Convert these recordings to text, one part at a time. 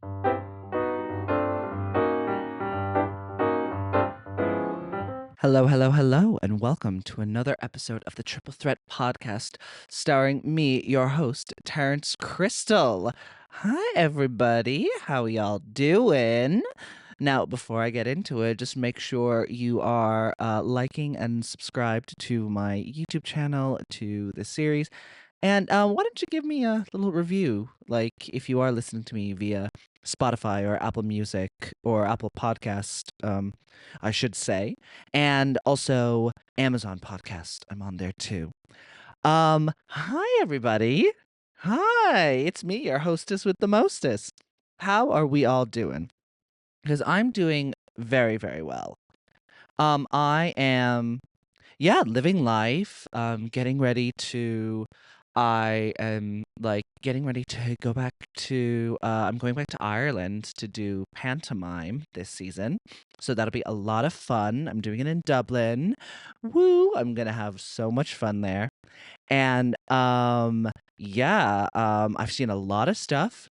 Hello, hello, hello, and welcome to another episode of the Triple Threat Podcast, starring me, your host, Terrence Crystal. Hi, everybody. How y'all doing? Now, before I get into it, just make sure you are liking and subscribed to my YouTube channel, to the series. And why don't you give me a little review? Like, if you are listening to me via Spotify or Apple Music or Apple Podcast, I should say, and also Amazon Podcast. I'm on there too. Hi everybody. Hi, it's me, your hostess with the mostest. How are we all doing? Because I'm doing very, very well. I am living life, getting ready to I am like getting ready to go back to I'm going back to Ireland to do pantomime this season. So that'll be a lot of fun. I'm doing it in Dublin. Woo, I'm going to have so much fun there. And I've seen a lot of stuff.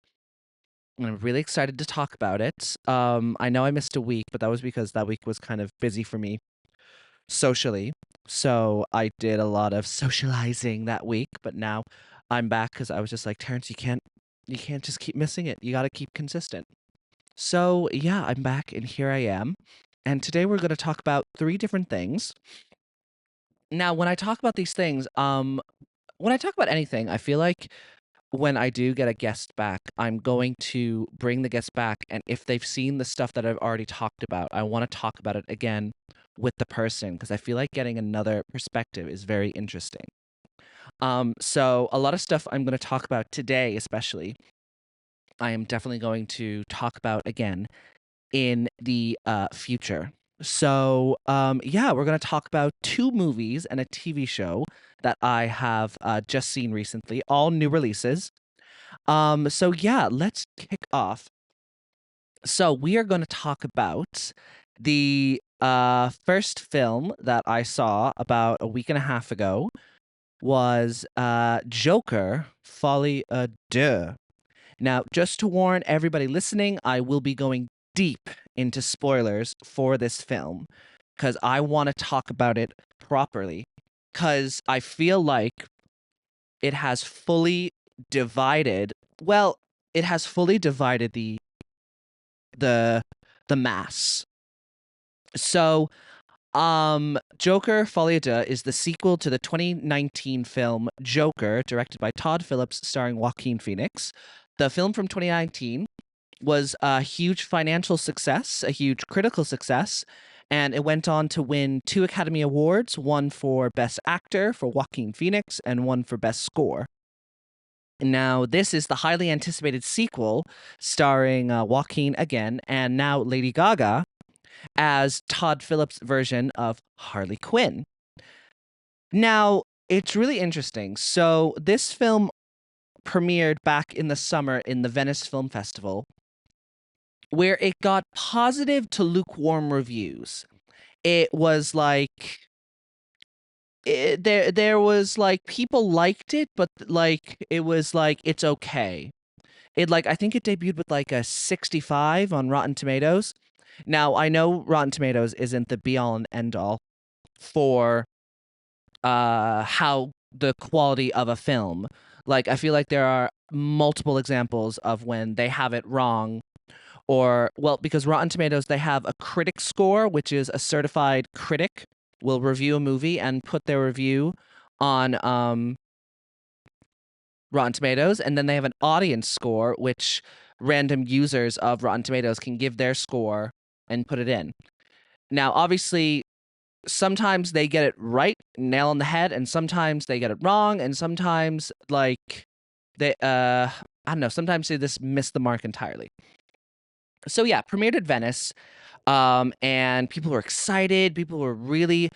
And I'm really excited to talk about it. I know I missed a week, but that was because that week was kind of busy for me socially. So I did a lot of socializing that week, but now I'm back because I was just like, Terrence, you can't just keep missing it. You got to keep consistent. So yeah, I'm back and here I am. And today we're going to talk about three different things. Now, when I talk about these things, when I talk about anything, I feel like when I do get a guest back, I'm going to bring the guest back, and if they've seen the stuff that I've already talked about, I want to talk about it again with the person because I feel like getting another perspective is very interesting. So a lot of stuff I'm going to talk about today, especially, I am definitely going to talk about again in the future. So, we're going to talk about two movies and a TV show that I have just seen recently, all new releases. Let's kick off. So we are going to talk about the first film that I saw about a week and a half ago was Joker Folie Au Deux. Now, just to warn everybody listening, I will be going deep into spoilers for this film because I want to talk about it properly because I feel like it has fully divided well it has fully divided the the mass. So Joker Folie à Deux is the sequel to the 2019 film Joker, directed by Todd Phillips, starring Joaquin Phoenix. The film from 2019 was a huge financial success, a huge critical success, and it went on to win 2 Academy Awards, one for Best Actor for Joaquin Phoenix and one for Best Score. Now, this is the highly anticipated sequel starring Joaquin again and now Lady Gaga as Todd Phillips' version of Harley Quinn. Now, it's really interesting. So, this film premiered back in the summer in the Venice Film Festival, where it got positive to lukewarm reviews. It was like there was like people liked it, but like it was like it's okay. I think it debuted with like a 65 on Rotten Tomatoes. Now I know Rotten Tomatoes isn't the be all and end all for how the quality of a film. Like I feel like there are multiple examples of when they have it wrong or well because Rotten Tomatoes they have a critic score which is a certified critic will review a movie and put their review on Rotten Tomatoes, and then they have an audience score, which random users of Rotten Tomatoes can give their score and put it in. Now, obviously, sometimes they get it right, nail on the head, and sometimes they get it wrong, and sometimes like they I don't know, sometimes they just miss the mark entirely. So yeah, premiered at Venice, and people were excited. People were really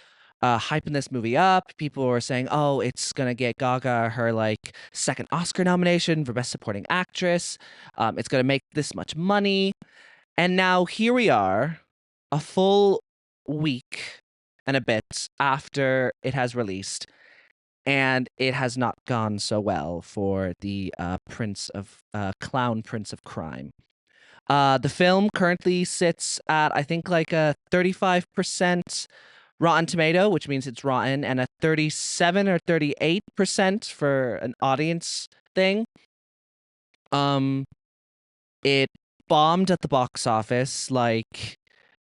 hyping this movie up. People were saying, "Oh, it's gonna get Gaga her like second Oscar nomination for Best Supporting Actress. It's gonna make this much money." And now here we are, a full week and a bit after it has released, and it has not gone so well for the Clown Prince of Crime. The film currently sits at, I think, like a 35% Rotten Tomato, which means it's rotten, and a 37 or 38% for an audience thing. Um, it bombed at the box office. Like,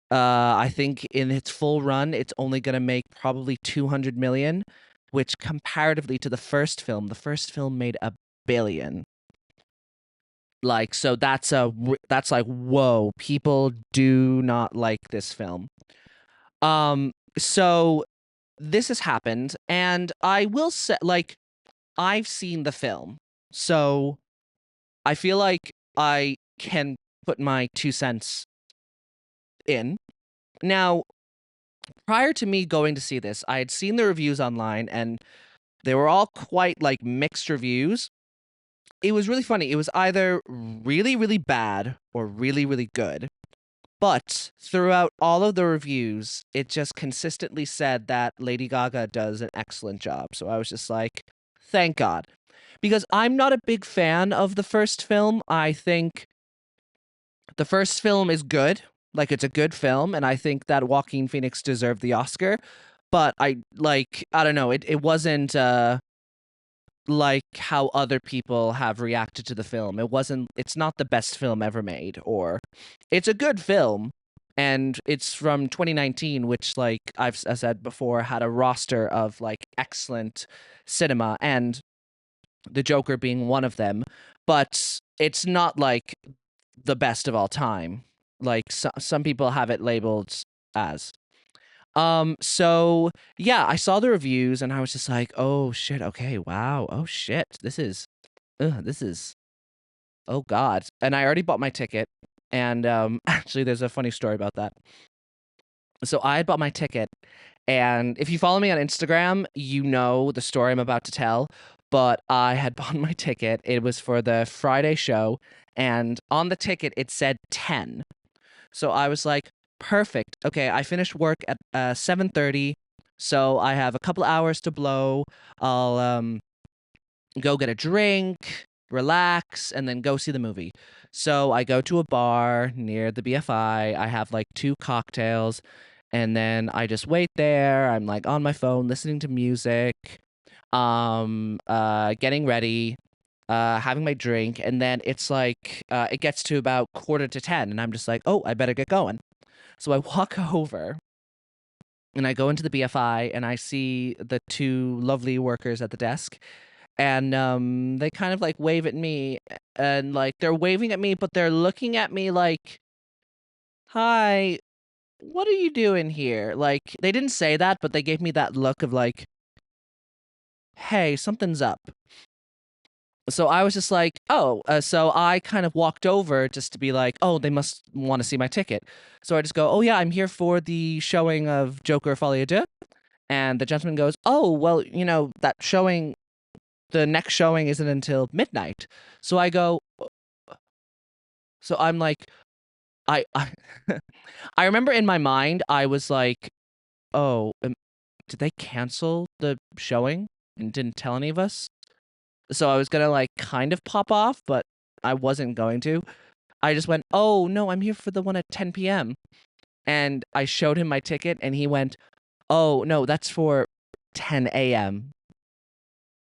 I think in its full run, it's only gonna make probably 200 million, which comparatively to the first film made 1 billion. Like, so that's like, whoa, people do not like this film. So this has happened, and I will say, like, I've seen the film, so I feel like I can put my 2 cents in. Now, prior to me going to see this, I had seen the reviews online, and they were all quite like mixed reviews. It was really funny. It was either really, really bad or really, really good. But throughout all of the reviews, it just consistently said that Lady Gaga does an excellent job. So I was just like, thank God. Because I'm not a big fan of the first film. I think the first film is good. Like, it's a good film, and I think that Joaquin Phoenix deserved the Oscar. But I don't know, it wasn't like how other people have reacted to the film. It's not the best film ever made, or it's a good film, and it's from 2019, which, like I said before, had a roster of like excellent cinema, and the Joker being one of them. But it's not like the best of all time, like some people have it labeled as. So yeah, I saw the reviews and I was just like, oh shit, okay, wow, oh shit, this is, oh god. And I already bought my ticket, and actually there's a funny story about that. So I had bought my ticket, and if you follow me on Instagram, you know the story I'm about to tell. But I had bought my ticket. It was for the Friday show, and on the ticket it said 10. So I was like, perfect. Okay, I finished work at 7:30, so I have a couple hours to blow. I'll go get a drink, relax, and then go see the movie. So I go to a bar near the BFI. I have like 2 cocktails, and then I just wait there. I'm like on my phone listening to music, getting ready, having my drink, and then it's like it gets to about quarter to 10, and I'm just like, oh, I better get going. So I walk over and I go into the BFI and I see the 2 lovely workers at the desk, and they kind of like wave at me, and like they're waving at me, but they're looking at me like, hi, what are you doing here? Like, they didn't say that, but they gave me that look of like, hey, something's up. So I was just like, oh, so I kind of walked over just to be like, oh, they must want to see my ticket. So I just go, oh yeah, I'm here for the showing of Joker Folie Au Deux. And the gentleman goes, oh, well, that showing, the next showing isn't until midnight. So I go, so I'm like, I I remember in my mind, I was like, oh, did they cancel the showing and didn't tell any of us? So I was gonna like kind of pop off, but I wasn't going to. I just went, oh no, I'm here for the one at 10 p.m. And I showed him my ticket, and he went, oh no, that's for 10 a.m.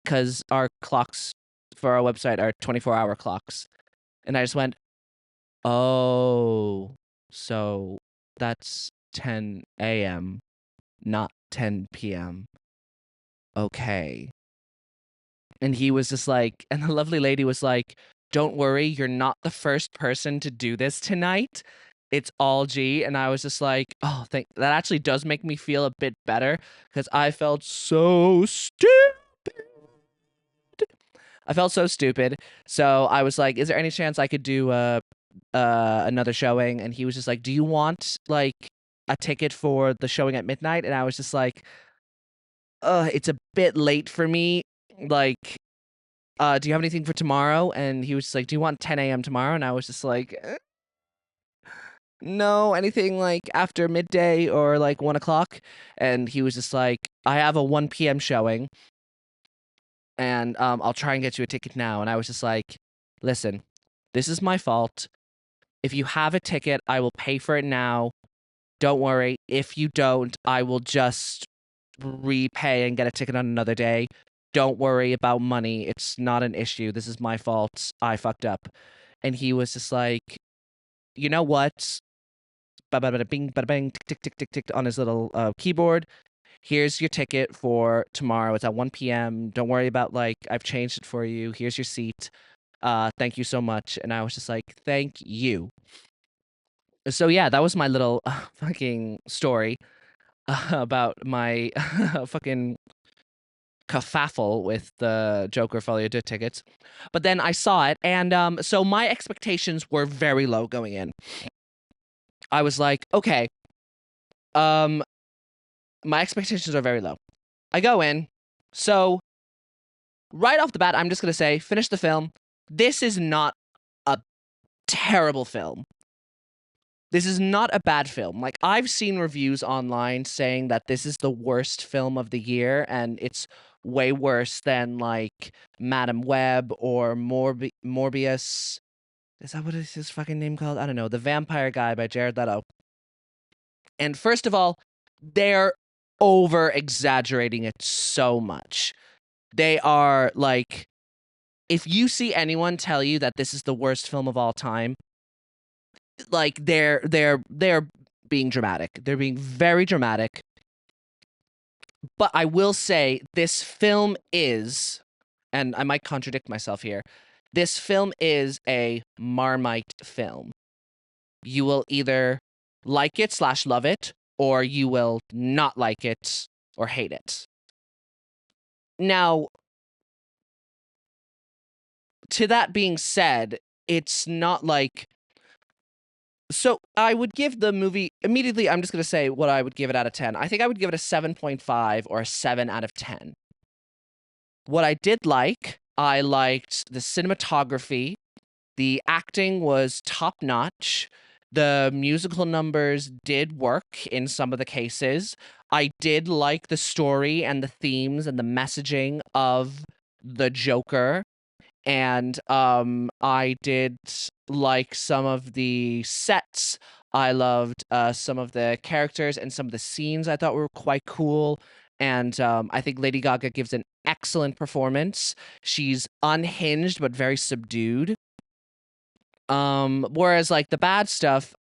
because our clocks for our website are 24-hour clocks. And I just went, oh, so that's 10 a.m., not 10 p.m. Okay. And he was just like, and the lovely lady was like, don't worry, you're not the first person to do this tonight. It's all G. And I was just like, oh, that actually does make me feel a bit better, because I felt so stupid. I felt so stupid. So I was like, is there any chance I could do another showing? And he was just like, do you want like a ticket for the showing at midnight? And I was just like, it's a bit late for me. Like, do you have anything for tomorrow? And he was just like, do you want 10 a.m. tomorrow? And I was just like, no, anything like after midday or like 1 o'clock. And he was just like, I have a 1 p.m. showing, and I'll try and get you a ticket now. And I was just like, listen, this is my fault. If you have a ticket, I will pay for it now. Don't worry. If you don't, I will just repay and get a ticket on another day. Don't worry about money. It's not an issue. This is my fault. I fucked up." And he was just like, "You know what? Bada bada bing, bada bang, tick, tick, tick, tick, tick on his little keyboard. Here's your ticket for tomorrow. It's at 1 p.m. Don't worry about, like, I've changed it for you. Here's your seat. Thank you so much." And I was just like, "Thank you." So yeah, that was my little fucking story about my fucking kerfuffle with the Joker Folie Au Deux tickets. But then I saw it, and so my expectations were very low going in. I was like, okay, my expectations are very low. I go in, so right off the bat, I'm just gonna say, finish the film. This is not a terrible film. This is not a bad film. Like, I've seen reviews online saying that this is the worst film of the year, and it's way worse than, like, Madam Web or Morbius. Is that what is his fucking name called? I don't know. The Vampire Guy by Jared Leto. And first of all, they're over-exaggerating it so much. They are, like, if you see anyone tell you that this is the worst film of all time, like, they're being dramatic. They're being very dramatic. But I will say this film is, and I might contradict myself here, this film is a Marmite film. You will either like it / love it, or you will not like it or hate it. Now, to that being said, it's not like, so I would give the movie, immediately I'm just going to say what I would give it out of 10. I think I would give it a 7.5 or a 7 out of 10. What I did like, I liked the cinematography. The acting was top notch. The musical numbers did work in some of the cases. I did like the story and the themes and the messaging of the Joker. And I did like some of the sets. I loved some of the characters and some of the scenes I thought were quite cool. And I think Lady Gaga gives an excellent performance. She's unhinged but very subdued. Whereas, like, the bad stuff,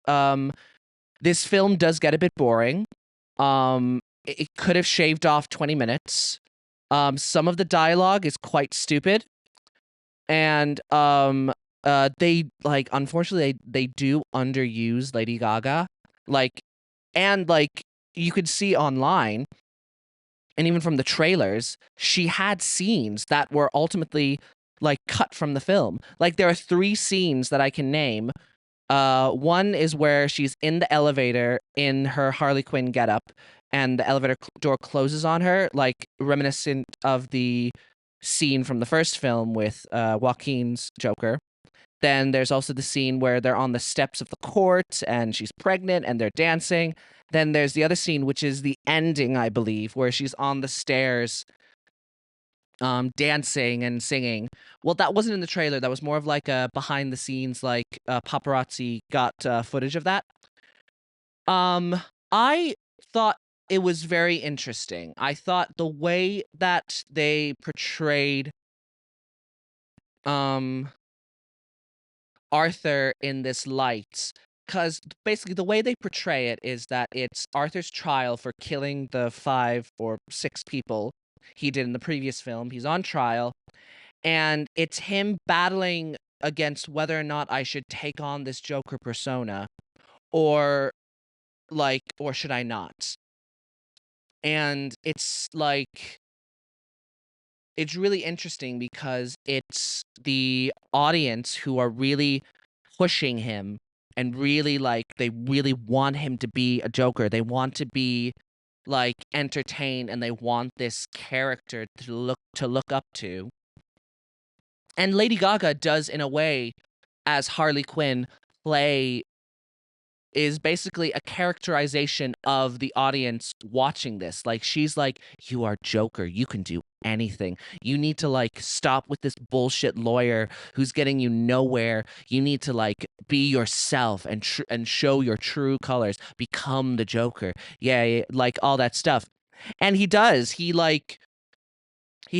this film does get a bit boring. It could have shaved off 20 minutes. Some of the dialogue is quite stupid. And they, like, unfortunately they do underuse Lady Gaga. Like, and, like, you could see online, and even from the trailers, she had scenes that were ultimately, like, cut from the film. Like, there are 3 scenes that I can name. One is where she's in the elevator in her Harley Quinn getup, and the elevator door closes on her, like, reminiscent of the scene from the first film with Joaquin's Joker. Then there's also the scene where they're on the steps of the court and she's pregnant and they're dancing. Then there's the other scene, which is the ending, I believe, where she's on the stairs dancing and singing. Well, that wasn't in the trailer. That was more of like a behind the scenes, like paparazzi got footage of that. I thought it was very interesting. I thought the way that they portrayed Arthur in this light, because basically the way they portray it is that it's Arthur's trial for killing the 5 or 6 people he did in the previous film. He's on trial, and it's him battling against whether or not I should take on this Joker persona, or, like, or should I not? And it's like, it's really interesting because it's the audience who are really pushing him and really, like, they really want him to be a Joker. They want to be, like, entertained, and they want this character to look up to. And Lady Gaga does, in a way, as Harley Quinn, is basically a characterization of the audience watching this. Like, she's like, "You are Joker. You can do anything. You need to like stop with this bullshit lawyer who's getting you nowhere. You need to like be yourself and show your true colors. Become the Joker. Yeah, yeah, like all that stuff. And he does. He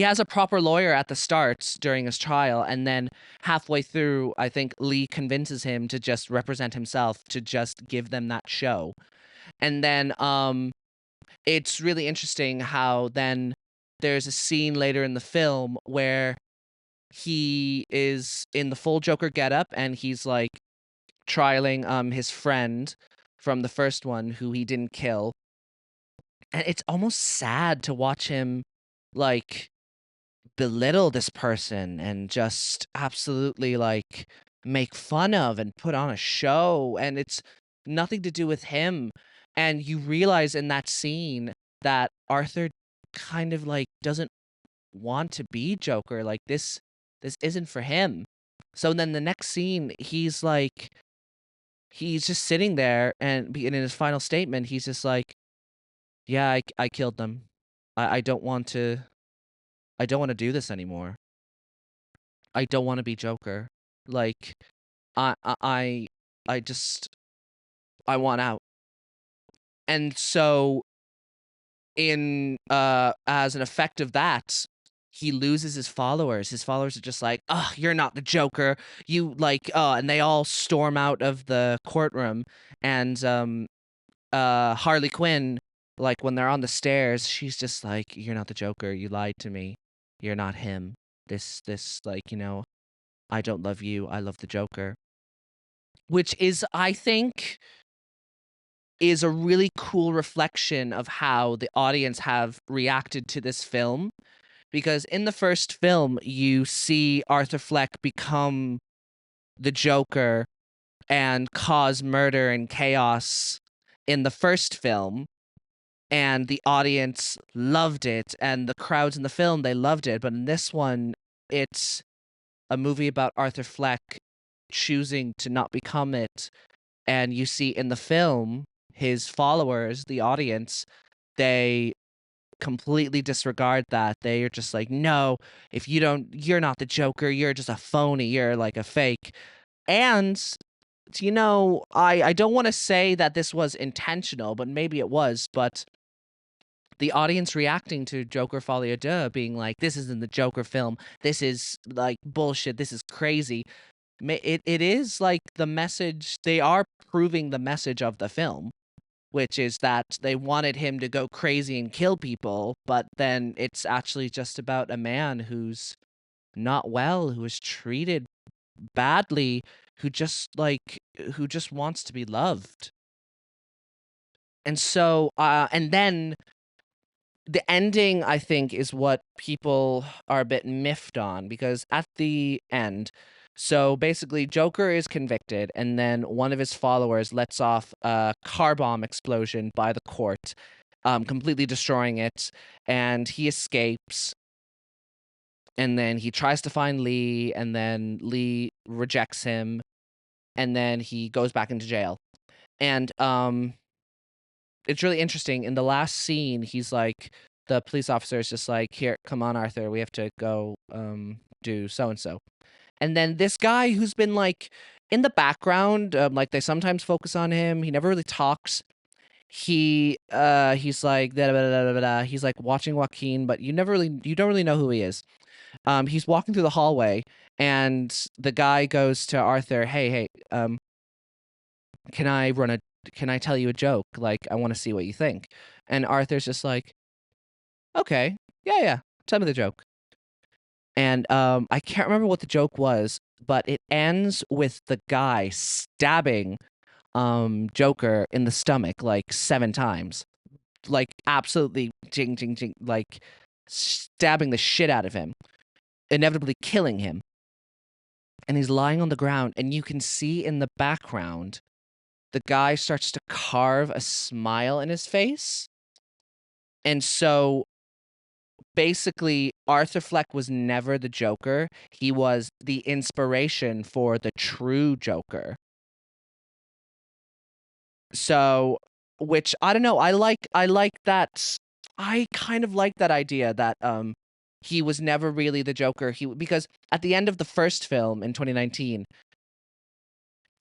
has a proper lawyer at the start during his trial, and then halfway through, I think Lee convinces him to just represent himself, to just give them that show. And then it's really interesting how then there's a scene later in the film where he is in the full Joker getup and he's like trialing his friend from the first one who he didn't kill. And it's almost sad to watch him like belittle this person and just absolutely like make fun of and put on a show, and it's nothing to do with him. And you realize in that scene that Arthur kind of like doesn't want to be Joker. Like this isn't for him. So then the next scene he's just sitting there, and in his final statement he's just like, yeah, I killed them. I don't want to do this anymore. I don't want to be Joker. Like I I I I just I want out. And so in as an effect of that, he loses his followers. His followers are just like, "Oh, you're not the Joker. You like and they all storm out of the courtroom, and Harley Quinn, like when they're on the stairs, she's just like, "You're not the Joker. You lied to me. You're not him. This like, I don't love you. I love the Joker." Which is, I think, is a really cool reflection of how the audience have reacted to this film. Because in the first film, you see Arthur Fleck become the Joker and cause murder and chaos in the first film. And the audience loved it. And the crowds in the film, they loved it. But in this one, it's a movie about Arthur Fleck choosing to not become it. And you see in the film, his followers, the audience, they completely disregard that. They are just like, no, if you don't, you're not the Joker. You're just a phony. You're like a fake. And, I don't want to say that this was intentional, but maybe it was. But the audience reacting to Joker Folie Au Deux being like, this isn't the Joker film. This is like bullshit. This is crazy. It is like the message. They are proving the message of the film, which is that they wanted him to go crazy and kill people, but then it's actually just about a man who's not well, who is treated badly, who just wants to be loved. And so and then the ending, I think, is what people are a bit miffed on, because at the end, so basically Joker is convicted, and then one of his followers lets off a car bomb explosion by the court, completely destroying it, and he escapes. And then he tries to find Lee, and then Lee rejects him, and then he goes back into jail. And it's really interesting. In the last scene, he's like, the police officer is just like, here, come on, Arthur, we have to go do so and so. And then this guy who's been like in the background, like they sometimes focus on him. He never really talks. He's like da, da, da, da, da, da. He's like watching Joaquin, but you don't really know who he is. He's walking through the hallway, and the guy goes to Arthur, hey, can I tell you a joke? Like, I want to see what you think. And Arthur's just like, okay, yeah, tell me the joke. And I can't remember what the joke was, but it ends with the guy stabbing Joker in the stomach like 7 times. Like absolutely jing jing jing, like stabbing the shit out of him, inevitably killing him. And he's lying on the ground, and you can see in the background the guy starts to carve a smile in his face. And so basically, Arthur Fleck was never the Joker. He was the inspiration for the true Joker. So, which I don't know, I like that. I kind of like that idea that he was never really the Joker. Because at the end of the first film in 2019,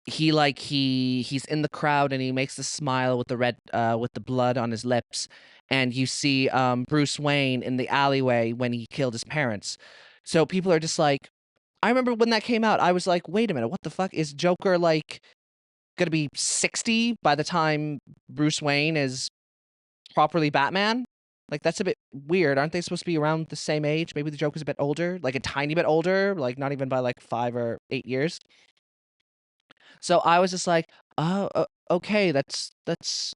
he's in the crowd and he makes the smile with the red with the blood on his lips, and you see Bruce Wayne in the alleyway when he killed his parents. So people are just like, I remember when that came out, I was like, wait a minute, what the fuck is Joker like gonna be 60 by the time Bruce Wayne is properly Batman? Like, that's a bit weird. Aren't they supposed to be around the same age? Maybe the Joker's a bit older, like a tiny bit older, like not even by like 5 or 8 years. So I was just like, oh, okay, that's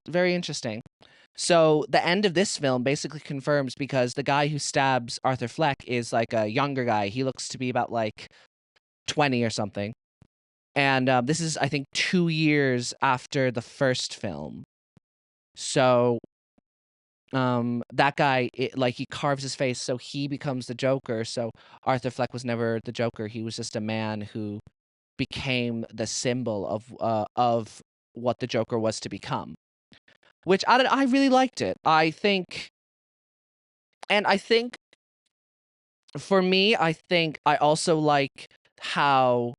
very interesting. So the end of this film basically confirms, because the guy who stabs Arthur Fleck is like a younger guy. He looks to be about like 20 or something. And this is, I think, 2 years after the first film. So that guy, like, he carves his face, so he becomes the Joker. So Arthur Fleck was never the Joker. He was just a man who became the symbol of what the Joker was to become. Which I really liked it. I think for me, I think I also like how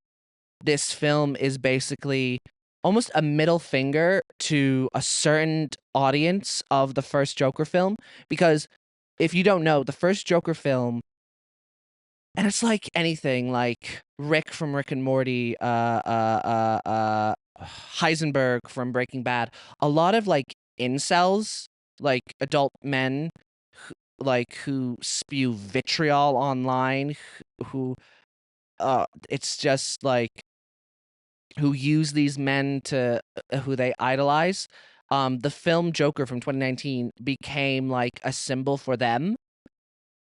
this film is basically almost a middle finger to a certain audience of the first Joker film. Because if you don't know, the first Joker film, and it's like anything, like Rick from Rick and Morty, Heisenberg from Breaking Bad, a lot of like incels, like adult men, who spew vitriol online, who it's just like, who use these men to who they idolize. The film Joker from 2019 became like a symbol for them.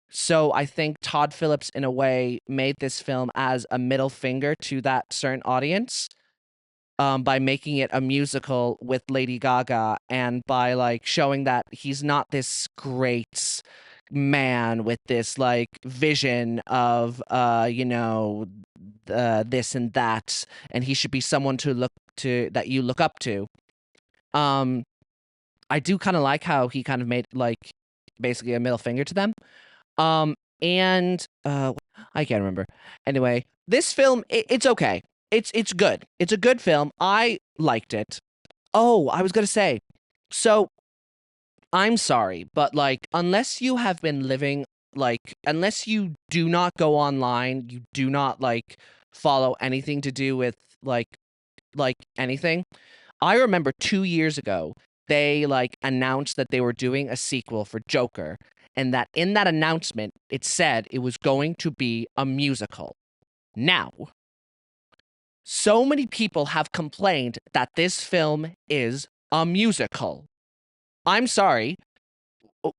So I think Todd Phillips, in a way, made this film as a middle finger to that certain audience, by making it a musical with Lady Gaga, and by like showing that he's not this great man with this like vision of this and that, and he should be someone that you look up to. Um, I do kind of like how he kind of made like basically a middle finger to them. And I can't remember. Anyway, this film, it's okay. It's good. It's a good film. I liked it. Oh, I was gonna say, so I'm sorry, but like, unless you have been living, like, unless you do not go online, you do not like follow anything to do with like anything. I remember 2 years ago, they like announced that they were doing a sequel for Joker, and that in that announcement, it said it was going to be a musical. Now, so many people have complained that this film is a musical. I'm sorry. o-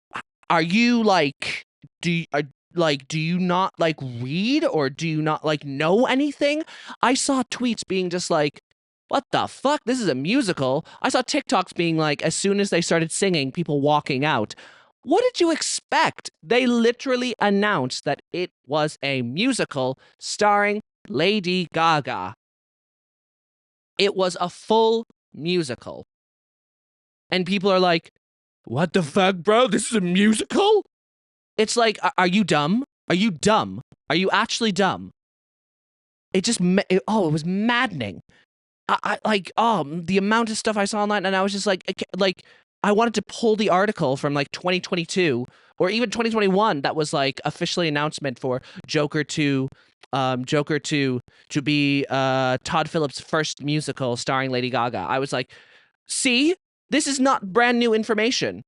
Are you like, do you not like read, or do you not like know anything? I saw tweets being just like, what the fuck? This is a musical. I saw TikToks being like, as soon as they started singing, people walking out. What did you expect? They literally announced that it was a musical starring Lady Gaga. It was a full musical. And people are like, what the fuck, bro? This is a musical? It's like, are you dumb? Are you dumb? Are you actually dumb? It just, it was maddening. I like, the amount of stuff I saw online, and I was just like, I wanted to pull the article from like 2022 or even 2021 that was like officially announcement for Joker 2, Joker 2 to be Todd Phillips' first musical starring Lady Gaga. I was like, see, this is not brand new information.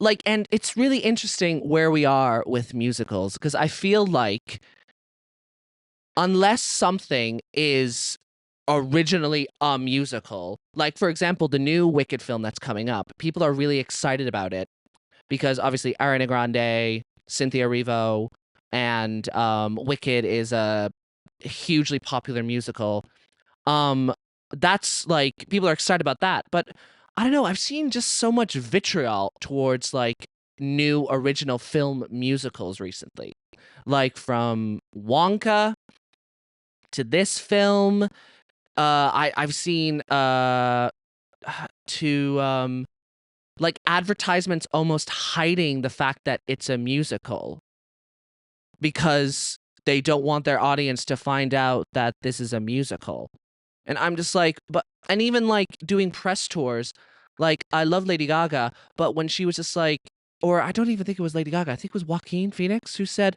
Like, and it's really interesting where we are with musicals, because I feel like unless something is originally a musical, like for example, the new Wicked film that's coming up, people are really excited about it because obviously Ariana Grande, Cynthia Erivo, and Wicked is a hugely popular musical. Um, that's like, people are excited about that, but I don't know. I've seen just so much vitriol towards like new original film musicals recently, like from Wonka to this film. I've seen to like advertisements almost hiding the fact that it's a musical because they don't want their audience to find out that this is a musical. And I'm just like, but, and even like doing press tours, like I love Lady Gaga, but when she was just like, or I don't even think it was Lady Gaga, I think it was Joaquin Phoenix who said,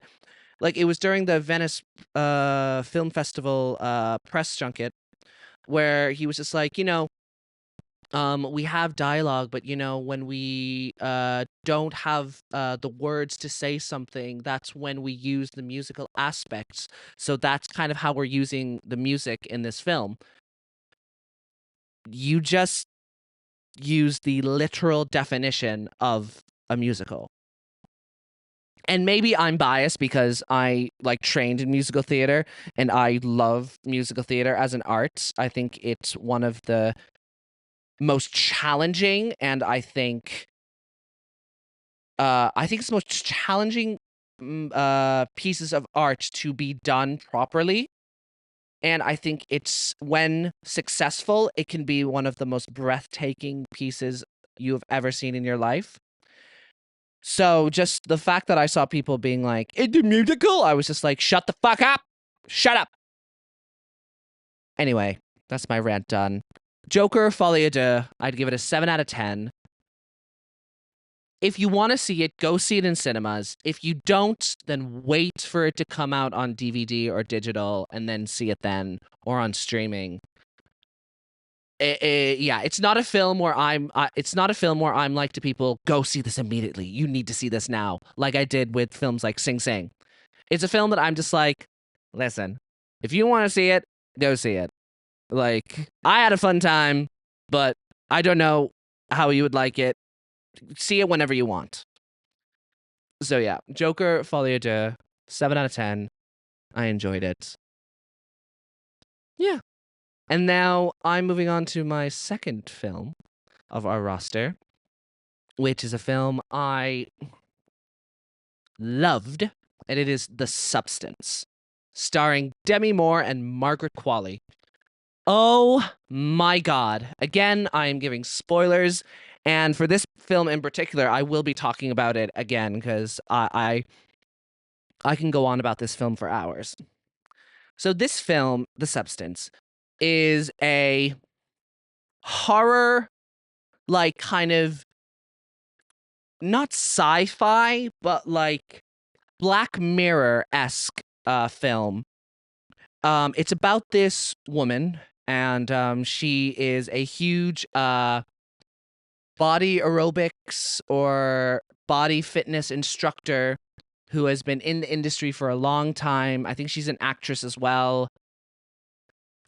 like it was during the Venice Film Festival press junket where he was just like, we have dialogue, but when we don't have the words to say something, that's when we use the musical aspects. So that's kind of how we're using the music in this film. You just use the literal definition of a musical. And maybe I'm biased because I like trained in musical theater and I love musical theater as an art. I think it's one of the most challenging, and I think it's the most challenging pieces of art to be done properly. And I think it's, when successful, it can be one of the most breathtaking pieces you have ever seen in your life. So just the fact that I saw people being like, it's a musical, I was just like, shut the fuck up. Shut up. Anyway, that's my rant done. Joker Folie Au Deux, I'd give it a 7 out of 10. If you want to see it, go see it in cinemas. If you don't, then wait for it to come out on DVD or digital and then see it then, or on streaming. Yeah, it's not a film where it's not a film where I'm like to people, go see this immediately. You need to see this now, like I did with films like Sing Sing. It's a film that I'm just like, listen, if you want to see it, go see it. Like, I had a fun time, but I don't know how you would like it. See it whenever you want. So yeah, Joker Folie Au Deux, 7 out of 10. I enjoyed it. Yeah. And now I'm moving on to my second film of our roster, which is a film I loved, and it is The Substance, starring Demi Moore and Margaret Qualley. Oh my god. Again, I am giving spoilers, and for this film in particular, I will be talking about it again because I can go on about this film for hours. So this film, The Substance, is a horror, like kind of not sci-fi, but like Black Mirror-esque film. It's about this woman, and she is a huge body aerobics or body fitness instructor who has been in the industry for a long time. I think she's an actress as well.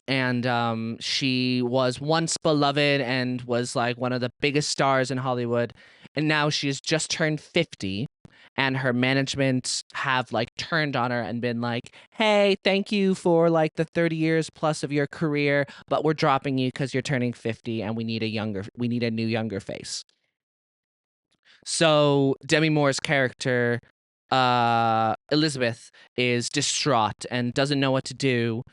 And she was once beloved and was like one of the biggest stars in Hollywood. And now she has just turned 50, and her management have like turned on her and been like, hey, thank you for like the 30 years plus of your career, but we're dropping you because you're turning 50 and we need a new younger face. So Demi Moore's character, Elizabeth, is distraught and doesn't know what to do.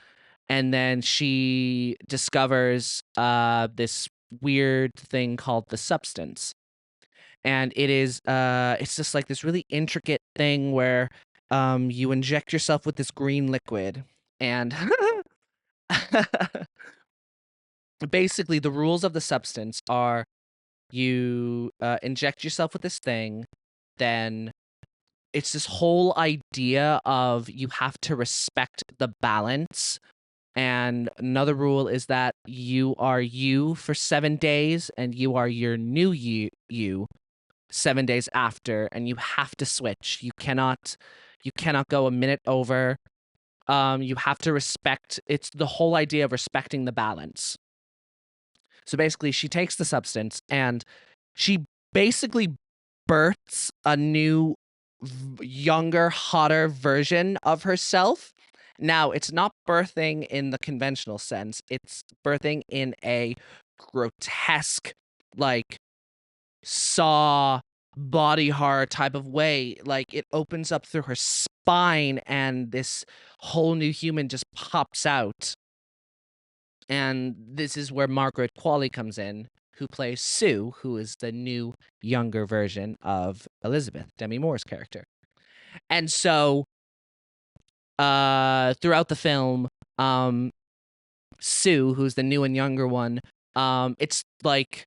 And then she discovers this weird thing called the substance. And it's just like this really intricate thing where you inject yourself with this green liquid. And basically, the rules of the substance are you inject yourself with this thing, then it's this whole idea of you have to respect the balance. And another rule is that you are you for 7 days and you are your new you 7 days after, and you have to switch. You cannot go a minute over. You have to respect, it's the whole idea of respecting the balance. So basically she takes the substance and she basically births a new younger, hotter version of herself. Now, it's not birthing in the conventional sense. It's birthing in a grotesque, like, Saw body horror type of way. Like, it opens up through her spine and this whole new human just pops out. And this is where Margaret Qualley comes in, who plays Sue, who is the new younger version of Elizabeth, Demi Moore's character. And so throughout the film, Sue, who's the new and younger one, it's like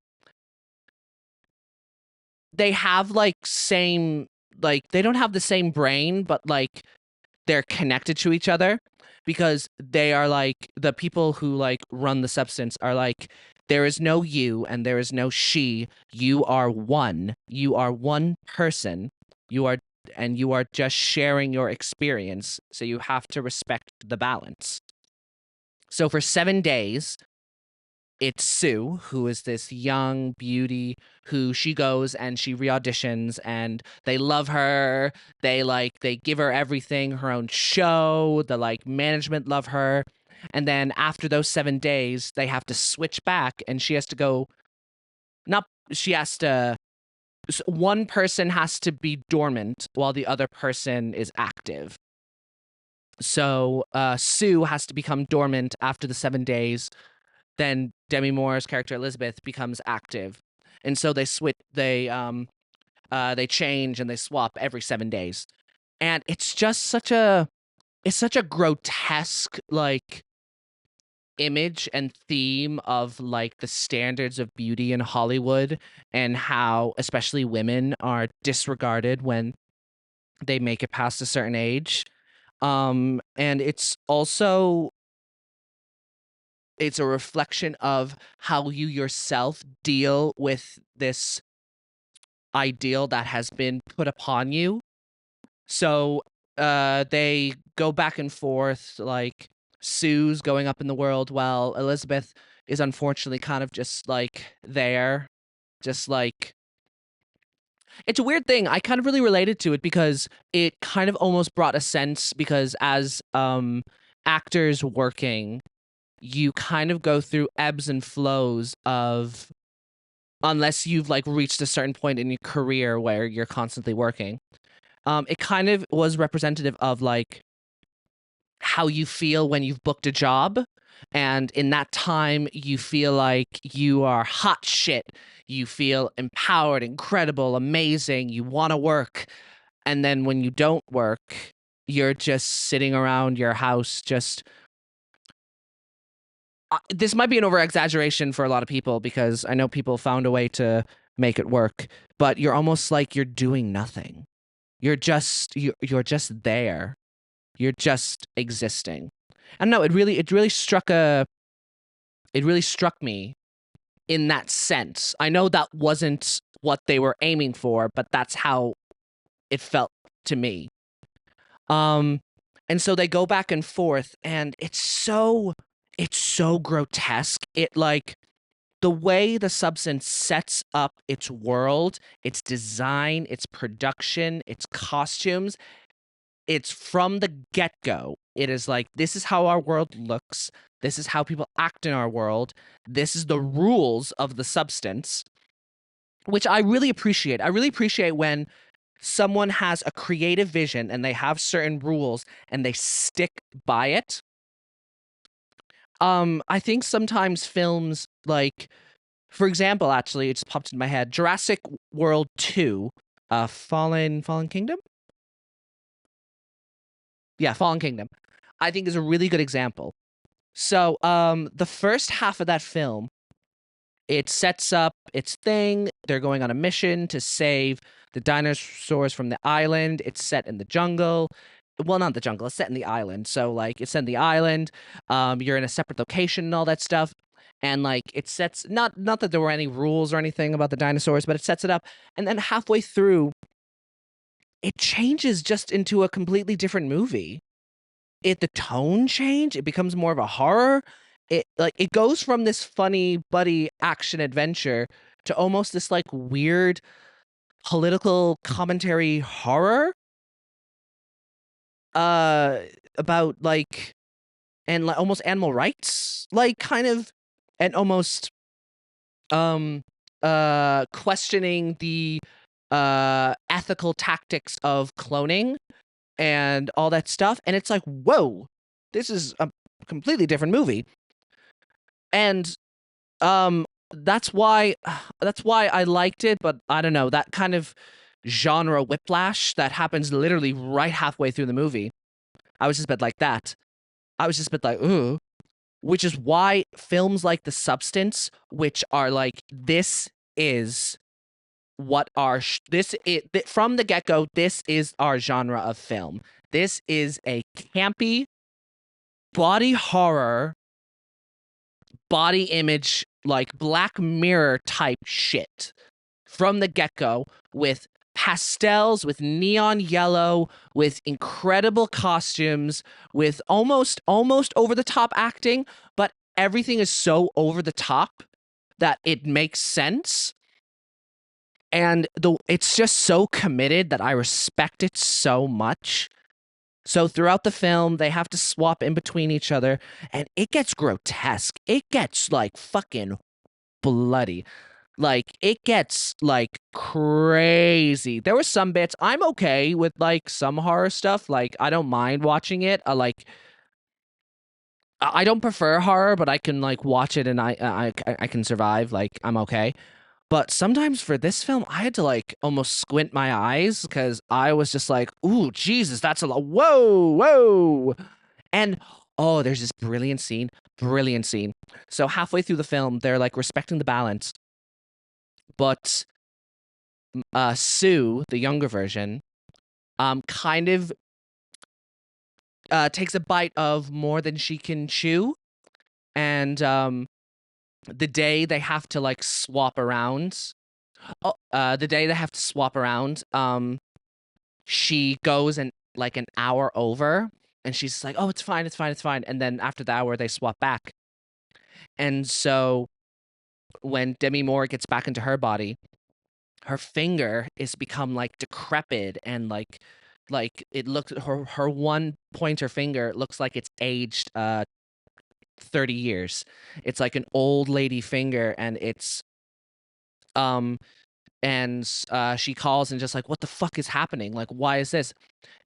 they have like same like they don't have the same brain, but like they're connected to each other because they are like the people who like run the substance are like there is no you and there is no she. You are one. You are one person. You are and you are just sharing your experience. So you have to respect the balance. So for 7 days, it's Sue, who is this young beauty who she goes and she re-auditions and they love her. They give her everything, her own show, the like management love her. And then after those 7 days, they have to switch back and she has to go not she has to one person has to be dormant while the other person is active. So Sue has to become dormant after the 7 days. Then Demi Moore's character Elizabeth becomes active, and so they switch. They change and they swap every 7 days, and it's just such a grotesque like image and theme of like the standards of beauty in Hollywood and how especially women are disregarded when they make it past a certain age. And it's a reflection of how you yourself deal with this ideal that has been put upon you. So they go back and forth, like Sue's going up in the world while Elizabeth is unfortunately kind of just like there. Just like it's a weird thing. I kind of really related to it because it kind of almost brought a sense because as actors working you kind of go through ebbs and flows of unless you've like reached a certain point in your career where you're constantly working. It kind of was representative of like how you feel when you've booked a job. And in that time, you feel like you are hot shit. You feel empowered, incredible, amazing. You want to work. And then when you don't work, you're just sitting around your house just this might be an over exaggeration for a lot of people because I know people found a way to make it work, but you're almost like you're doing nothing. You're just there. You're just existing. I don't know. It really struck me in that sense. I know that wasn't what they were aiming for, but that's how it felt to me. Um, and so they go back and forth, and it's so grotesque. It like the way the substance sets up its world, its design, its production, its costumes, it's from the get-go. It is like this is how our world looks. This is how people act in our world. This is the rules of the substance, which I really appreciate. I really appreciate when someone has a creative vision and they have certain rules and they stick by it. I think sometimes films like, for example, actually, it just popped in my head, Jurassic World 2, Fallen Kingdom? Yeah, Fallen Kingdom. I think is a really good example. So, the first half of that film, it sets up its thing. They're going on a mission to save the dinosaurs from the island. It's set in the jungle. Well, not the jungle. It's set in the island. So, like, it's set in the island. You're in a separate location and all that stuff. And like, it sets not that there were any rules or anything about the dinosaurs, but it sets it up. And then halfway through, it changes just into a completely different movie. The tone change. It becomes more of a horror. It goes from this funny buddy action adventure to almost this like weird political commentary horror about like and like almost animal rights like kind of and almost questioning the ethical tactics of cloning and all that stuff, and it's like, whoa, this is a completely different movie. And that's why I liked it, but I don't know, that kind of genre whiplash that happens literally right halfway through the movie. I was just a bit like that. I was just a bit like, ooh. Which is why films like The Substance, which are like, this is what our from the get-go, this is our genre of film. This is a campy body horror, body image, like Black Mirror type shit from the get-go, with pastels, with neon yellow, with incredible costumes, with almost over the top acting, but everything is so over the top that it makes sense. And it's just so committed that I respect it so much. So throughout the film, they have to swap in between each other, and it gets grotesque. It gets like fucking bloody. Like, it gets like crazy. There were some bits I'm okay with, like some horror stuff. Like, I don't mind watching it. I don't prefer horror, but I can like watch it and I can survive. Like, I'm okay. But sometimes for this film, I had to like almost squint my eyes because I was just like, ooh, Jesus, that's a lot. Whoa, whoa. And oh, there's this brilliant scene. Brilliant scene. So halfway through the film, they're like respecting the balance. But Sue, the younger version, kind of takes a bite of more than she can chew. And the day they have to like swap around, the day they have to swap around, she goes and like an hour over, and she's like, "Oh, it's fine, it's fine, it's fine." And then after the hour, they swap back. And so when Demi Moore gets back into her body, her finger is become like decrepit and like it looks, her one pointer finger looks like it's aged 30 years. It's like an old lady finger, and it's um she calls and just like, what the fuck is happening? Like, why is this?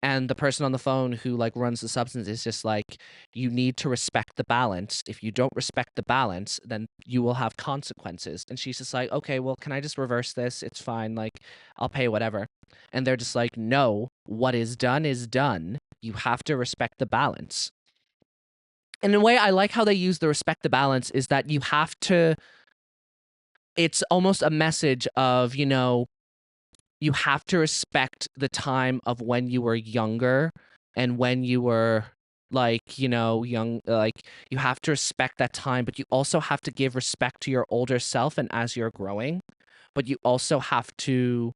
And the person on the phone who like runs the substance is just like, you need to respect the balance. If you don't respect the balance, then you will have consequences. And she's just like, okay, well, can I just reverse this? It's fine. Like, I'll pay whatever. And they're just like, no, what is done is done. You have to respect the balance. And in a way, I like how they use the respect the balance, is that you have to, it's almost a message of, you know, you have to respect the time of when you were younger and when you were like, you know, young. Like, you have to respect that time, but you also have to give respect to your older self and as you're growing, but you also have to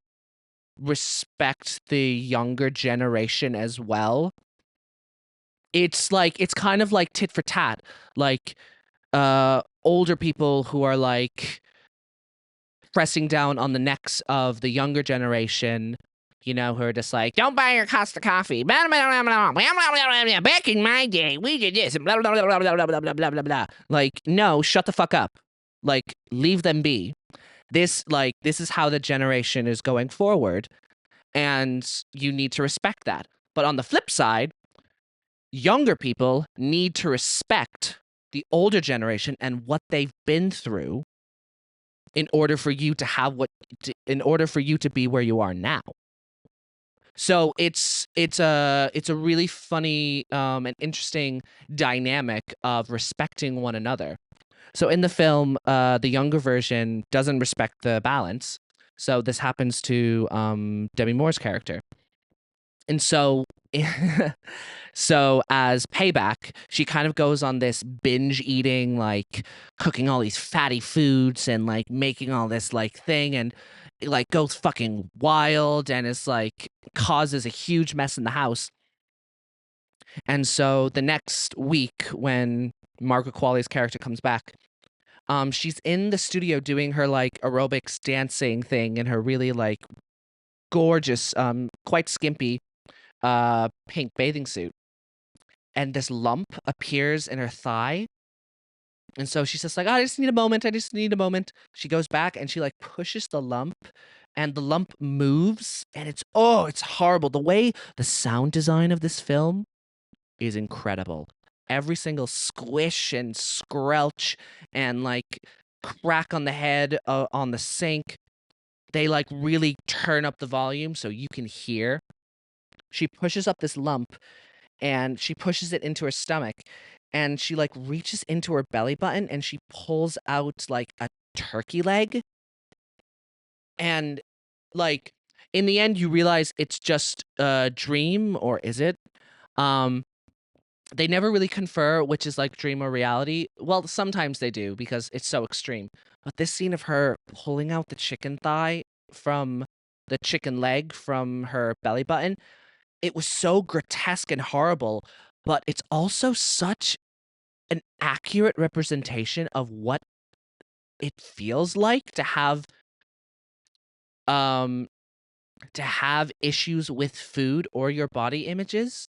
respect the younger generation as well. It's like, it's kind of like tit for tat. Like, older people who are like pressing down on the necks of the younger generation, you know, who are just like, don't buy your Costa coffee. Back in my day, we did this. Blah, blah, blah, blah, blah, blah, blah, blah, blah, blah. Like, no, shut the fuck up. Like, leave them be. This is how the generation is going forward. And you need to respect that. But on the flip side, younger people need to respect the older generation and what they've been through in order for you to have in order for you to be where you are now. So it's a really funny and interesting dynamic of respecting one another. So in the film, the younger version doesn't respect the balance. So this happens to Demi Moore's character. And so so as payback, she kind of goes on this binge eating, like cooking all these fatty foods and like making all this like thing, and it, like, goes fucking wild and is like causes a huge mess in the house. And so the next week when Margaret Qualley's character comes back, she's in the studio doing her like aerobics dancing thing in her really like gorgeous, quite skimpy pink bathing suit, and this lump appears in her thigh. And so she's just like, oh, I just need a moment. I just need a moment. She goes back and she like pushes the lump, and the lump moves, and it's horrible. The way the sound design of this film is incredible. Every single squish and squelch and like crack on the head on the sink. They like really turn up the volume so you can hear. She pushes up this lump and she pushes it into her stomach, and she like reaches into her belly button and she pulls out like a turkey leg, and like in the end you realize it's just a dream, or is it? Um they never really confer which is like dream or reality. Well, sometimes they do because it's so extreme. But this scene of her pulling out the chicken thigh from the chicken leg from her belly button, it was so grotesque and horrible, but it's also such an accurate representation of what it feels like um to have issues with food or your body images.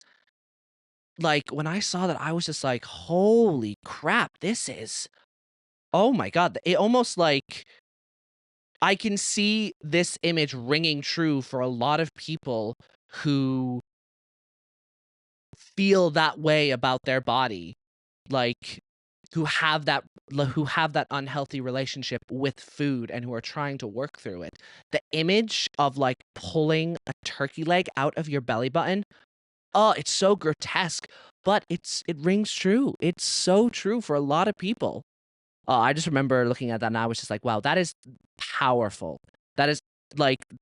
Like when I saw that, I was just like, holy crap, this is, oh my god, it almost like I can see this image ringing true for a lot of people who feel that way about their body, like who have that unhealthy relationship with food and who are trying to work through it. The image of like pulling a turkey leg out of your belly button, oh, it's so grotesque, but it rings true. It's so true for a lot of people. I just remember looking at that and I was just like, wow, that is powerful. That is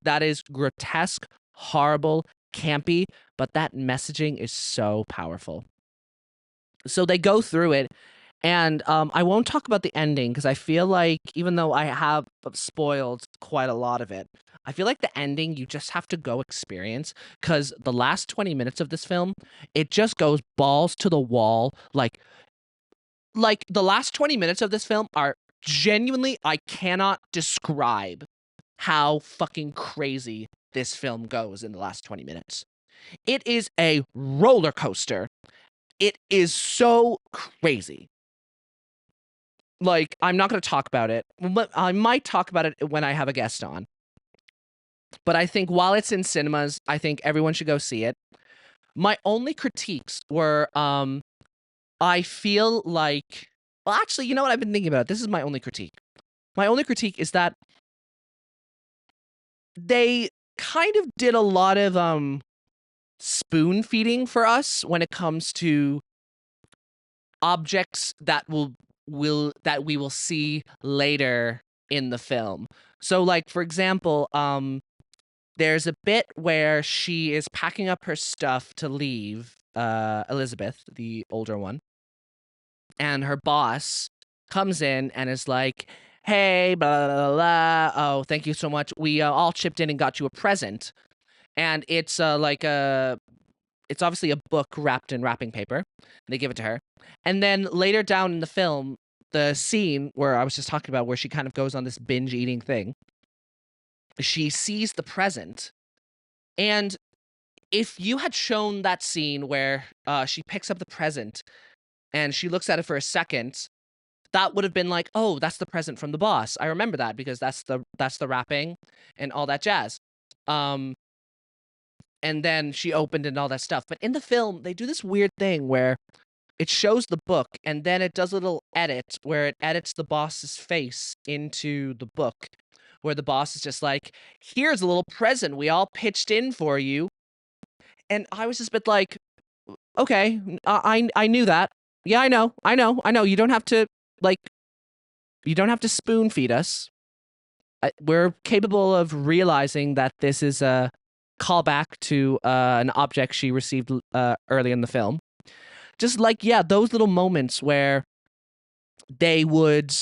that is grotesque, horrible, campy, but that messaging is so powerful. So they go through it, and I won't talk about the ending because I feel like even though I have spoiled quite a lot of it, I feel like the ending you just have to go experience, because the last 20 minutes of this film, it just goes balls to the wall. Like the last 20 minutes of this film are genuinely, I cannot describe how fucking crazy this film goes in the last 20 minutes. It is a roller coaster. It is so crazy. Like, I'm not going to talk about it. I might talk about it when I have a guest on. But I think while it's in cinemas, I think everyone should go see it. My only critiques were I feel like, well, actually, you know what I've been thinking about? This is my only critique. My only critique is that they kind of did a lot of spoon feeding for us when it comes to objects that we will see later in the film. So like for example, there's a bit where she is packing up her stuff to leave, Elizabeth, the older one, and her boss comes in and is like, "Hey, blah blah blah. Blah. Oh, thank you so much. We all chipped in and got you a present." And it's it's obviously a book wrapped in wrapping paper. They give it to her. And then later down in the film, the scene where I was just talking about, where she kind of goes on this binge eating thing, she sees the present. And if you had shown that scene where she picks up the present and she looks at it for a second, that would have been like, oh, that's the present from the boss. I remember that because that's the wrapping and all that jazz. And then she opened and all that stuff. But in the film, they do this weird thing where it shows the book and then it does a little edit where it edits the boss's face into the book, where the boss is just like, here's a little present we all pitched in for you. And I was just a bit like, okay, I knew that. Yeah, I know. You don't have to like, you don't have to spoon feed us. We're capable of realizing that this is a callback to an object she received early in the film. Just like, yeah, those little moments where they would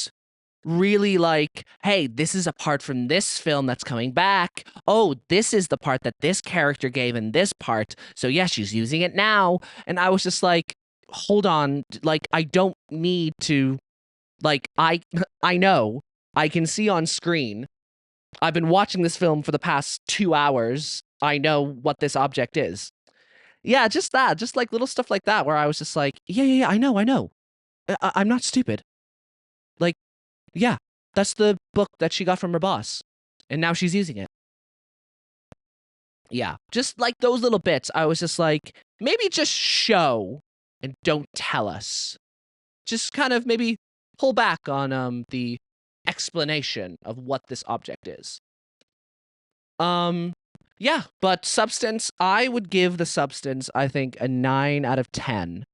really like, hey, this is a part from this film that's coming back. Oh, this is the part that this character gave in this part. So yeah, she's using it now. And I was just like, hold on, like I don't need to, like I know, I can see on screen. I've been watching this film for the past 2 hours. I know what this object is. Yeah, just that, just like little stuff like that, where I was just like, yeah, I know. I'm not stupid. Like, yeah, that's the book that she got from her boss, and now she's using it. Yeah, just like those little bits, I was just like, maybe just show and don't tell us. Just kind of maybe pull back on the explanation of what this object is. Yeah, but Substance, I would give the Substance, I think, a 9 out of 10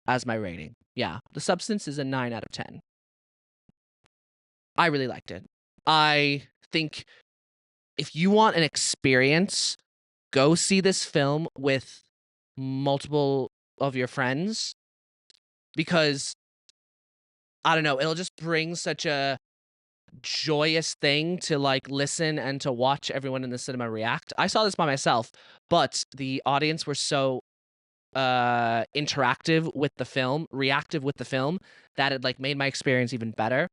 as my rating. Yeah, the Substance is a 9 out of 10. I really liked it. I think if you want an experience, go see this film with multiple of your friends, because I don't know, it'll just bring such a joyous thing to like listen and to watch everyone in the cinema react. I saw this by myself, but the audience were so interactive with the film, reactive with the film, that it like made my experience even better.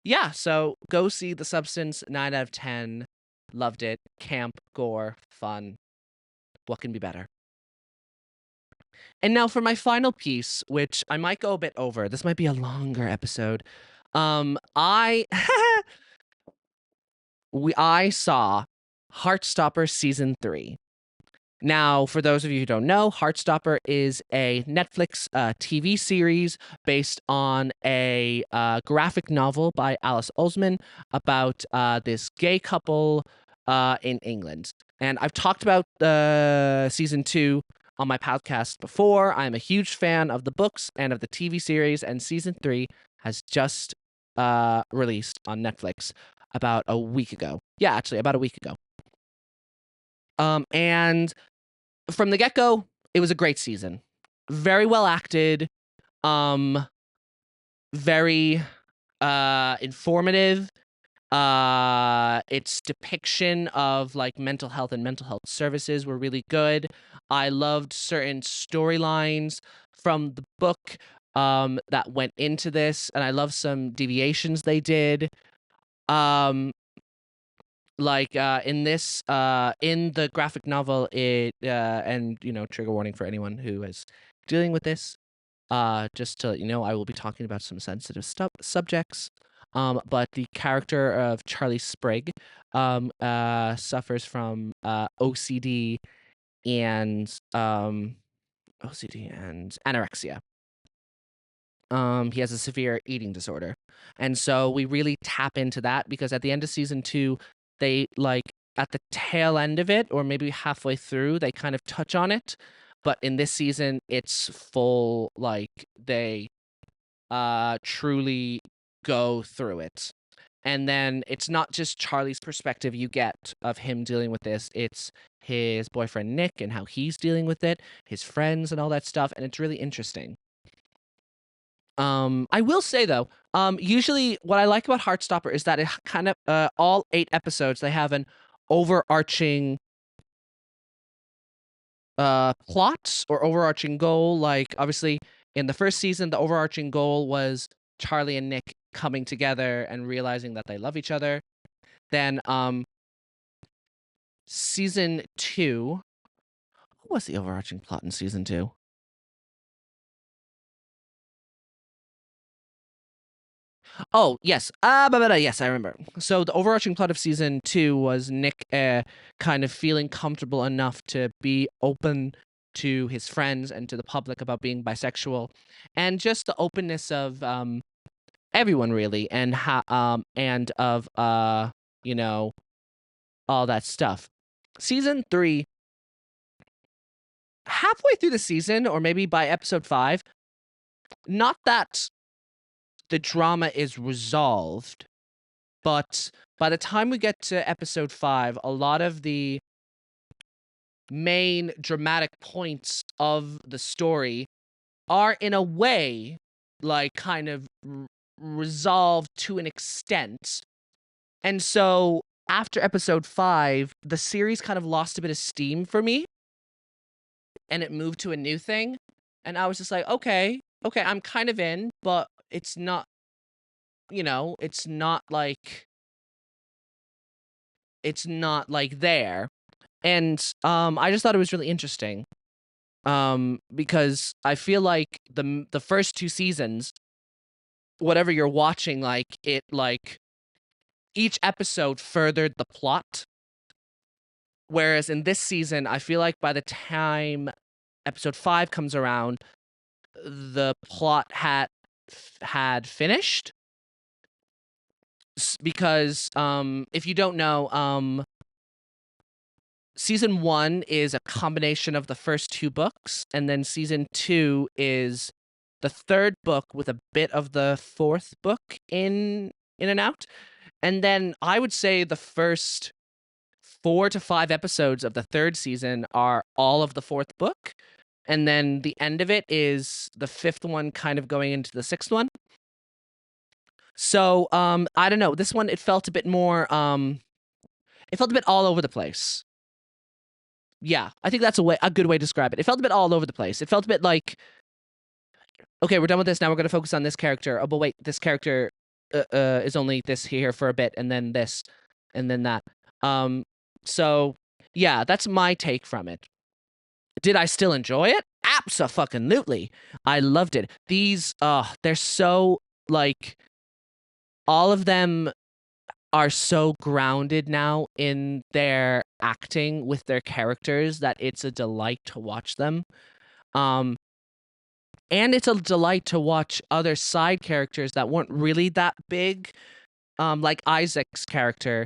Yeah, so go see The Substance. 9 out of 10. Loved it. Camp, gore, fun. What can be better? And now for my final piece, which I might go a bit over. This might be a longer episode. I I saw Heartstopper season 3. Now, for those of you who don't know, Heartstopper is a Netflix TV series based on a graphic novel by Alice Oseman about this gay couple in England. And I've talked about season 2 on my podcast before. I'm a huge fan of the books and of the TV series, and season 3 has just released on Netflix about a week ago. Yeah, actually, about a week ago. And from the get-go, it was a great season. Very well acted, very informative. Its depiction of like mental health and mental health services were really good. I loved certain storylines from the book that went into this, and I love some deviations they did. Like in this in the graphic novel, it and you know, trigger warning for anyone who is dealing with this, just to let you know, I will be talking about some sensitive subjects. But the character of Charlie Sprigg suffers from and OCD and anorexia. He has a severe eating disorder. And so we really tap into that, because at the end of season 2, they like at the tail end of it, or maybe halfway through, they kind of touch on it. But in this season, it's full, like they truly go through it. And then it's not just Charlie's perspective you get of him dealing with this. It's his boyfriend Nick and how he's dealing with it, his friends and all that stuff. And it's really interesting. I will say though, usually what I like about Heartstopper is that it kind of all 8 episodes, they have an overarching plot or overarching goal. Like obviously in the first season, the overarching goal was Charlie and Nick coming together and realizing that they love each other. Then season 2, what was the overarching plot in season 2? Oh, yes. Yes, I remember. So the overarching plot of season 2 was Nick kind of feeling comfortable enough to be open to his friends and to the public about being bisexual, and just the openness of everyone really, and and of you know, all that stuff. Season 3, halfway through the season, or maybe by episode 5, not that the drama is resolved, but by the time we get to episode 5, a lot of the main dramatic points of the story are in a way like kind of resolved to an extent. And so after episode 5, the series kind of lost a bit of steam for me, and it moved to a new thing. And I was just like, okay, I'm kind of in, but it's not, you know, it's not like there. And I just thought it was really interesting. Because I feel like the first 2 seasons, whatever you're watching, like it like each episode furthered the plot. Whereas in this season, I feel like by the time episode 5 comes around, the plot had finished. because if you don't know, season 1 is a combination of the first 2 books, and then season 2 is the 3rd book with a bit of the 4th book in and out. And then I would say the first 4 to 5 episodes of the 3rd season are all of the 4th book, and then the end of it is the 5th one kind of going into the 6th one. So, I don't know. This one, it felt a bit more, it felt a bit all over the place. Yeah, I think that's a good way to describe it. It felt a bit all over the place. It felt a bit like, okay, we're done with this. Now we're going to focus on this character. Oh, but wait, this character is only this here for a bit, and then this, and then that. So yeah, that's my take from it. Did I still enjoy it? Abso-fucking-lutely. I loved it. These, they're so, like, all of them are so grounded now in their acting with their characters that it's a delight to watch them. And it's a delight to watch other side characters that weren't really that big, like Isaac's character.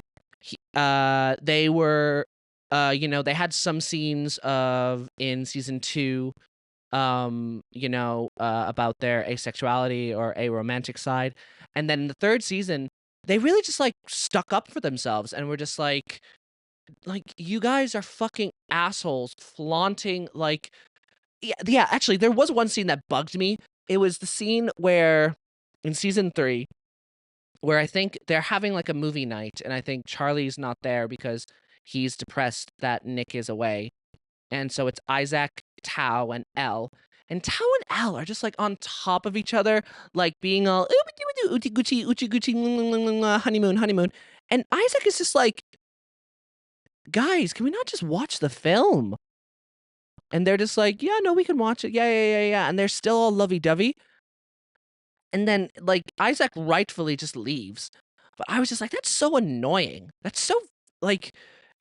They were, they had some scenes in season 2, about their asexuality or aromantic side. And then in the 3rd season, they really just like stuck up for themselves and were just like, you guys are fucking assholes flaunting yeah, actually there was one scene that bugged me. It was the scene where in season 3 where I think they're having like a movie night, and I think Charlie's not there because he's depressed that Nick is away. And so it's Isaac, Tao, and Elle. And Tao and Elle are just like on top of each other, like being all ooty goochie, oochie goochie, honeymoon, honeymoon. And Isaac is just like, guys, can we not just watch the film? And they're just like, yeah, no, we can watch it. Yeah. And they're still all lovey-dovey. And then, like, Isaac rightfully just leaves. But I was just like, that's so annoying. That's so, like,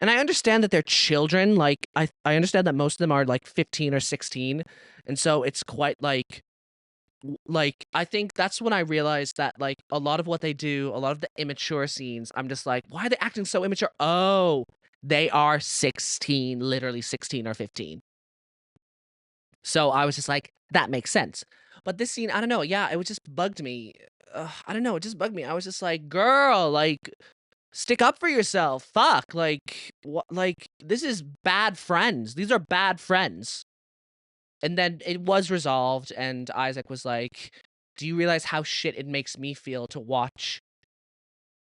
and I understand that they're children. Like, I understand that most of them are, like, 15 or 16. And so it's quite, I think that's when I realized that, like, a lot of what they do, a lot of the immature scenes, I'm just like, why are they acting so immature? Oh, they are 16, literally 16 or 15. So I was just like, that makes sense. But this scene, I don't know. Yeah, it was just bugged me. I don't know. It just bugged me. I was just like, girl, like, stick up for yourself. Fuck. Like, what? Like, this is bad friends. These are bad friends. And then it was resolved, and Isaac was like, do you realize how shit it makes me feel to watch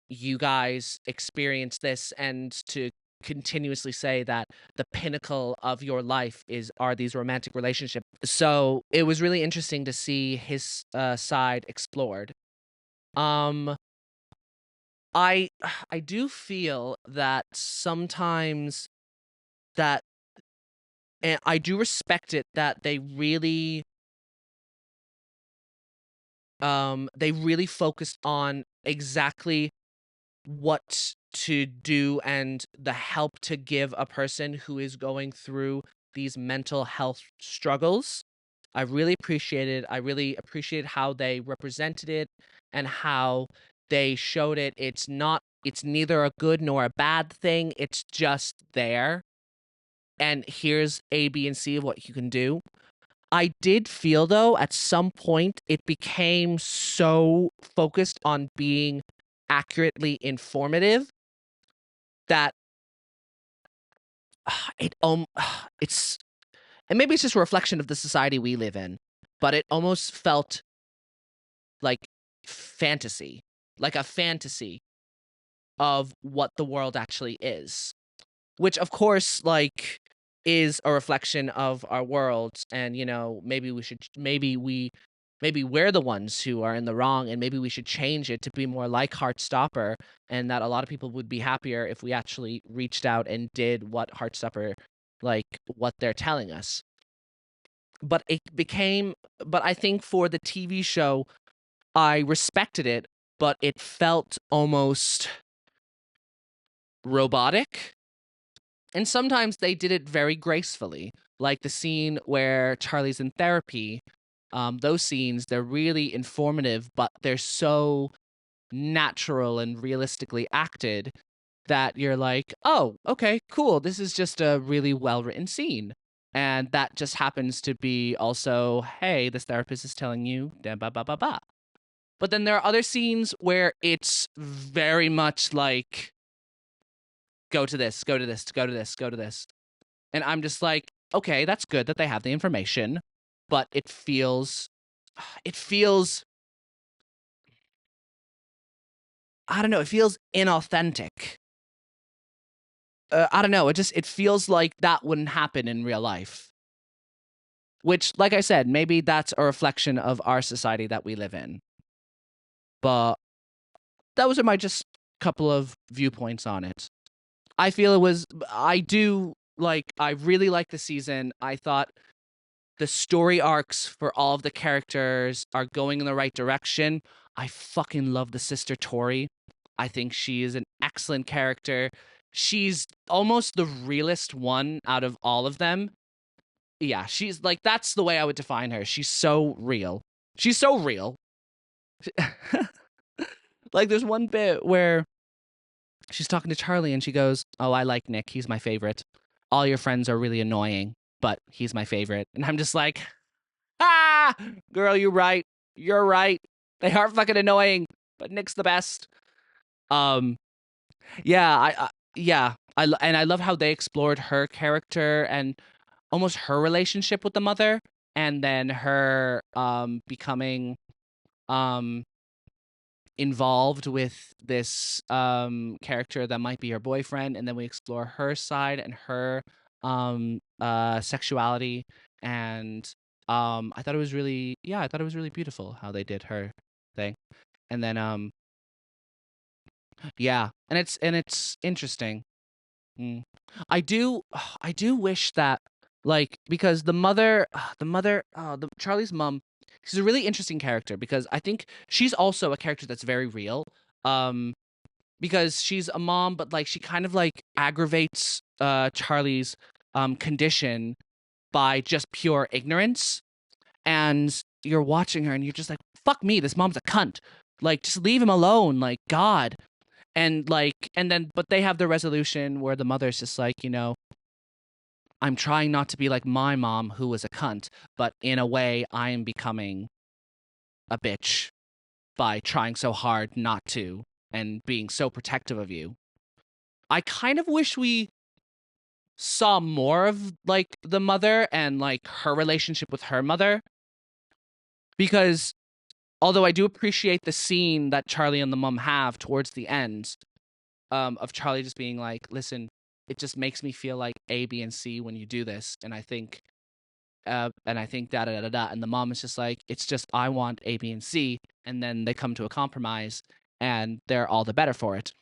you guys experience this and to continuously say that the pinnacle of your life are these romantic relationships. So it was really interesting to see his side explored. I I do feel that sometimes that, and I do respect it, that they really focused on exactly what to do and the help to give a person who is going through these mental health struggles. I really appreciated how they represented it and how they showed it. It's neither a good nor a bad thing. It's just there. And here's A, B, and C of what you can do. I did feel, though, at some point it became so focused on being accurately informative that it's, and maybe it's just a reflection of the society we live in, but it almost felt like fantasy, like a fantasy of what the world actually is, which of course, like, is a reflection of our world. And maybe we're the ones who are in the wrong, and maybe we should change it to be more like Heartstopper, and that a lot of people would be happier if we actually reached out and did what Heartstopper, like, what they're telling us. But I think for the TV show, I respected it, but it felt almost robotic. And sometimes they did it very gracefully, like the scene where Charlie's in therapy. Those scenes, they're really informative, but they're so natural and realistically acted that you're like, oh, okay, cool. This is just a really well written scene. And that just happens to be also, hey, this therapist is telling you, da ba ba ba ba. But then there are other scenes where it's very much like, go to this, go to this, go to this, go to this. And I'm just like, okay, that's good that they have the information, but it feels, I don't know, it feels inauthentic. I don't know, it feels like that wouldn't happen in real life. Which, like I said, maybe that's a reflection of our society that we live in. But those are my just couple of viewpoints on it. I feel it was, I really like the season. I thought the story arcs for all of the characters are going in the right direction. I fucking love the sister Tori. I think she is an excellent character. She's almost the realest one out of all of them. Yeah, she's like, that's the way I would define her. She's so real. She's so real. Like, there's one bit where she's talking to Charlie and she goes, "Oh, I like Nick. He's my favorite. All your friends are really annoying, but he's my favorite." And I'm just like, ah, girl, you're right. You're right. They are fucking annoying, but Nick's the best. Um, yeah, yeah, and I love how they explored her character and almost her relationship with the mother, and then her becoming um involved with this character that might be her boyfriend, and then we explore her side and her sexuality. And I thought it was really, yeah, I thought it was really beautiful how they did her thing. And then yeah, and it's interesting. Mm. I do wish that, like, because the Charlie's mom, she's a really interesting character because I think she's also a character that's very real. Um, because she's a mom, but like she kind of like aggravates Charlie's condition by just pure ignorance. And you're watching her and you're just like, fuck me, this mom's a cunt. Like, just leave him alone, like, God. And like, and then, but they have the resolution where the mother's just like, I'm trying not to be like my mom, who was a cunt, but in a way, I am becoming a bitch by trying so hard not to and being so protective of you. I kind of wish we saw more of like the mother and like her relationship with her mother, because although I do appreciate the scene that Charlie and the mom have towards the end, of Charlie just being like, listen, it just makes me feel like A, B, and C when you do this. And I think da da da da. And the mom is just like, it's just, I want A, B, and C. And then they come to a compromise and they're all the better for it.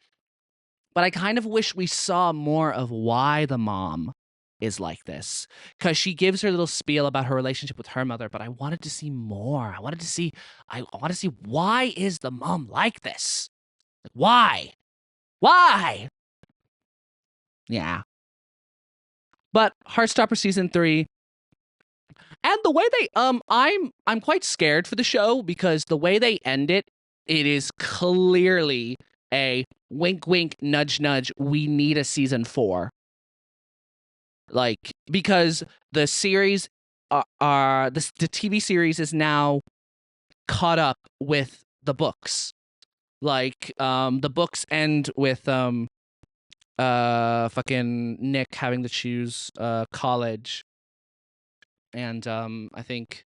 But I kind of wish we saw more of why the mom is like this, because she gives her little spiel about her relationship with her mother, but I wanted to see more. I want to see, why is the mom like this? Like, why? Why? Yeah. But Heartstopper season 3, and the way they I'm quite scared for the show because the way they end it, it is clearly a wink wink nudge nudge, we need a season 4. Like, because the series the TV series is now caught up with the books. Like, the books end with fucking Nick having to choose college, and I think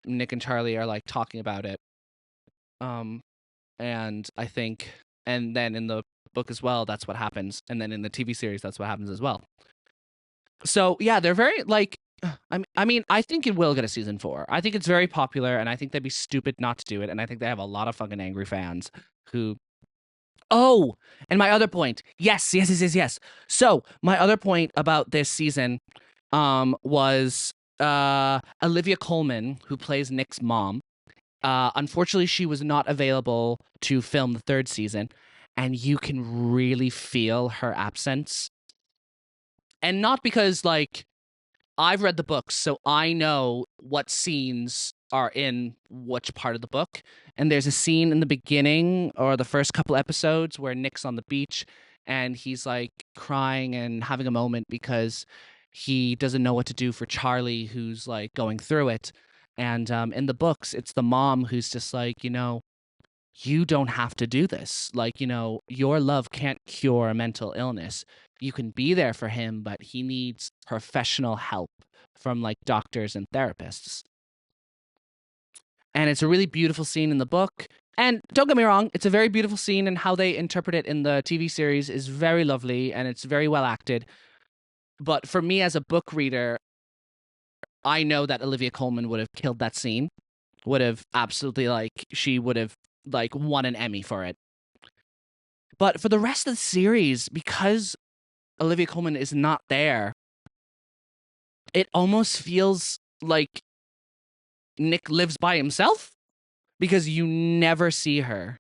Nick and Charlie are like talking about it. Um and I think, and then in the book as well, that's what happens, and then in the TV series that's what happens as well. So yeah, they're very like, I mean, I think it will get a season 4. I think it's very popular, and I think they'd be stupid not to do it, and I think they have a lot of fucking angry fans who. Oh, and my other point. Yes, yes, yes, yes, yes. So my other point about this season was Olivia Colman, who plays Nick's mom. Unfortunately, she was not available to film the 3rd season, and you can really feel her absence. And not because, like, I've read the books, so I know what scenes are in which part of the book. And there's a scene in the beginning or the first couple episodes where Nick's on the beach and he's like crying and having a moment because he doesn't know what to do for Charlie, who's like going through it. And in the books, it's the mom who's just like, you don't have to do this. Like, your love can't cure a mental illness. You can be there for him, but he needs professional help from like doctors and therapists. And it's a really beautiful scene in the book. And don't get me wrong, it's a very beautiful scene, and how they interpret it in the TV series is very lovely and it's very well acted. But for me as a book reader, I know that Olivia Colman would have killed that scene, would have absolutely she would have won an Emmy for it. But for the rest of the series, because Olivia Colman is not there, it almost feels like Nick lives by himself, because you never see her.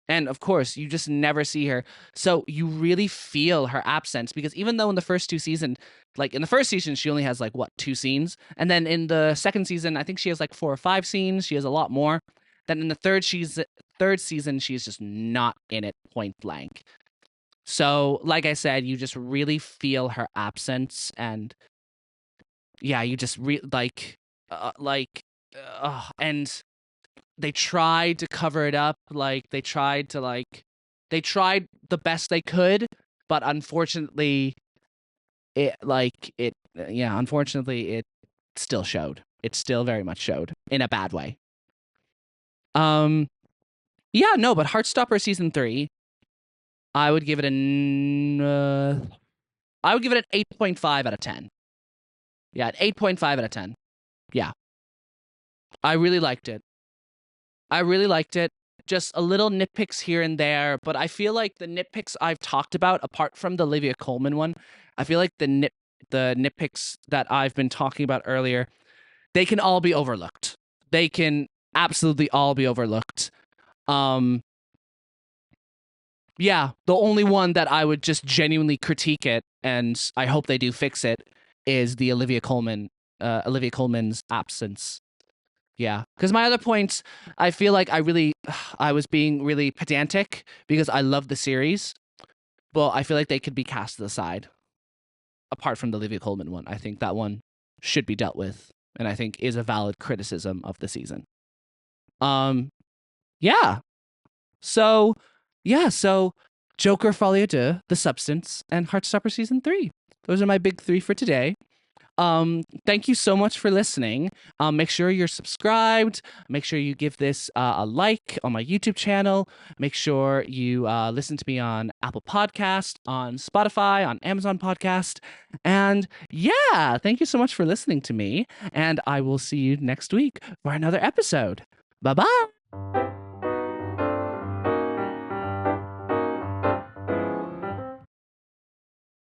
And of course, you just never see her. So you really feel her absence, because even though in the first two seasons, in the first season, she only has 2 scenes. And then in the second season, I think she has 4 or 5 scenes. She has a lot more. Then in the third season, she's just not in it point blank. So, like I said, you just really feel her absence, and yeah, you just and they tried to cover it up. They tried the best they could, but unfortunately, unfortunately, it still showed. It still very much showed in a bad way. Yeah, no, but Heartstopper season 3, I would give it an 8.5 out of 10. Yeah, an 8.5 out of 10. Yeah. I really liked it. Just a little nitpicks here and there, but I feel like the nitpicks I've talked about, apart from the Olivia Colman one, I feel like the nitpicks that I've been talking about earlier, they can all be overlooked. They can absolutely all be overlooked. Yeah, the only one that I would just genuinely critique it, and I hope they do fix it, is the Olivia Colman's absence. Yeah, because my other points, I feel like I was being really pedantic because I love the series, but I feel like they could be cast to the side. Apart from the Olivia Colman one, I think that one should be dealt with, and I think is a valid criticism of the season. Yeah. So Joker Folie Au Deux, The Substance, and Heartstopper season 3. Those are my big 3 for today. Thank you so much for listening. Make sure you're subscribed. Make sure you give this a like on my YouTube channel. Make sure you listen to me on Apple Podcast, on Spotify, on Amazon Podcast. And yeah, thank you so much for listening to me. And I will see you next week for another episode. Bye-bye.